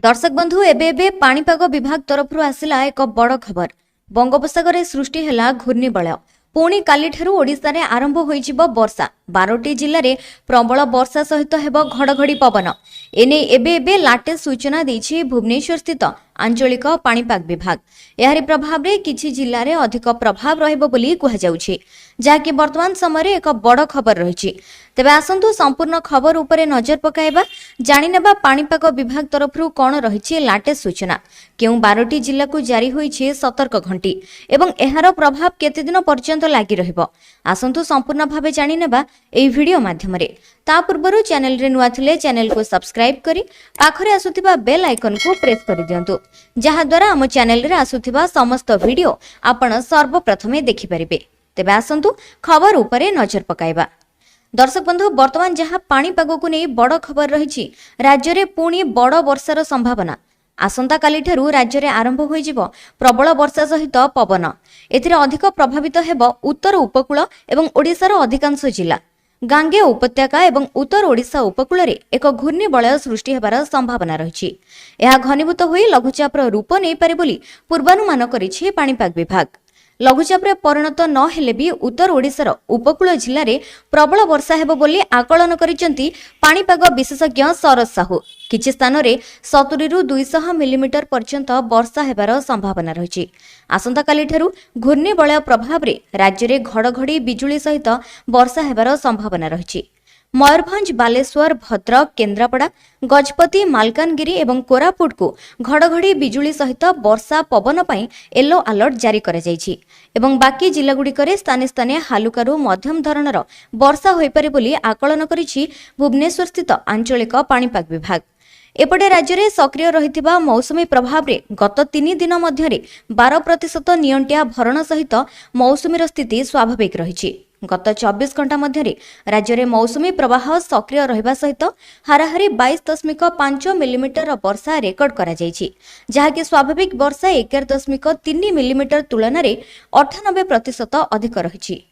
दर्शक बंधु एबे पाणीपाग विभाग तरफ आसिला एक बड़ खबर। बंगोपसागर सृष्टि है घूर्णिबलय। पुणी काली ओडिशा रे आरंभ होइजिबो वर्षा। 12टी जिल्ला रे प्रबल वर्षा सहित हेबो घड़घड़ी पवन। एने एबे लाटेस्ट सूचना देछि भुवनेश्वर स्थित आंचलिक पाणीपाग विभाग। एहारी प्रभाव रे किछि जिल्ला रे अधिक प्रभाव रहिबो बोली कुहा जाउछि, जाकि वर्तमान समय रे एक बड़ खबर रहिछि। तेबे आसंतु संपूर्ण खबर उपरे नजर पकाइबा, जानिनेबा पाणीपाग विभाग तरफरु कोन रहिछि लाटेस्ट सूचना, केउ 12टी जिल्ला को जारी होइछि सतर्क घंटी एवं एहार प्रभाव केते दिन पर्यंत लागि रहिबो। आसंतु संपूर्ण भाबे जानिनेबा एई वीडियो माध्यम रे। ता पूर्वरु चैनल रे नुआ थिले चैनल को सब्सक्राइब करी पाखरे आसुथिबा बेल आइकन को प्रेस करि दियंतु, जहा द्वारा हम चैनल रे आसुथिबा समस्त वीडियो आपण सर्वप्रथमे देखि परिबे। तेबे आसंतु खबर उपरे नजर पकाइबा। दर्शक बंधु, वर्तमान जहां पाणीपाग को नहीं बड़ खबर रही, राज्य में पुणी बड़ वर्षार संभावना। आसंता काली ठारू राज्य में आरंभ होइजिबो प्रबल वर्षा सहित पवन। एथिरे अधिक प्रभावित हेबो उत्तर उपकूल एवं ओडिशार अधिकांश जिला। गांगे उपत्यका एवं उत्तर ओडिशा उपकूल रे एक घूर्णिबलय सृष्टि हेबार संभावना रही। यह घनीभूत होई लघुचापर रूप नहीं पारे बोली पूर्वानुमान करिछि पाणीपाग विभाग। लघुचाप परिणत न हेले भी उत्तर ओडिशार उपकूल जिले में प्रबल वर्षा हेबो बोली आकलन करिसेंती पाणीपाग विशेषज्ञ शरद साहू। किछि स्थान रे 70 रु 200 मिलीमीटर पर्यंत वर्षा हेबार संभावना रही। आसंता काली ठारू घूर्णिबलय प्रभाव रे राज्य में घड़घड़ी बिजुली सहित वर्षा हेबार संभावना रही। मयूरभंज, बालेश्वर, भद्रक, केन्द्रापड़ा, गजपति, मालकानगिरी एवं कोरापुट को घड़घड़ी बिजुली सहित वर्षा पवन पाई येलो अलर्ट जारी करा जायछि एवं बाकी जिल्लागुड़िकरे स्थाने स्थाने हालुकारू मध्यम धरणर वर्षा होइपारे बोली आकलन करिछि भुवनेश्वर स्थित आंचलिक पाणीपाग विभाग। एपटे राज्य में सक्रिय रहिथिबा मौसुमी प्रभाव रे गत 3 दिन मध्यरे 12% नियंटिया भरण सहित मौसुमीर स्थिति स्वाभाविक रहिछि। गत 24 घंटा मध्यरे राज्य में मौसुमी प्रवाह सक्रिय रहिबा सहित हाराहारी 22.5 मिलीमीटर वर्षा रेकर्ड करा जायछि, जहाकि स्वाभाविक वर्षा 11.3 मिलीमीटर तुलन में 98% अधिक रहिछि।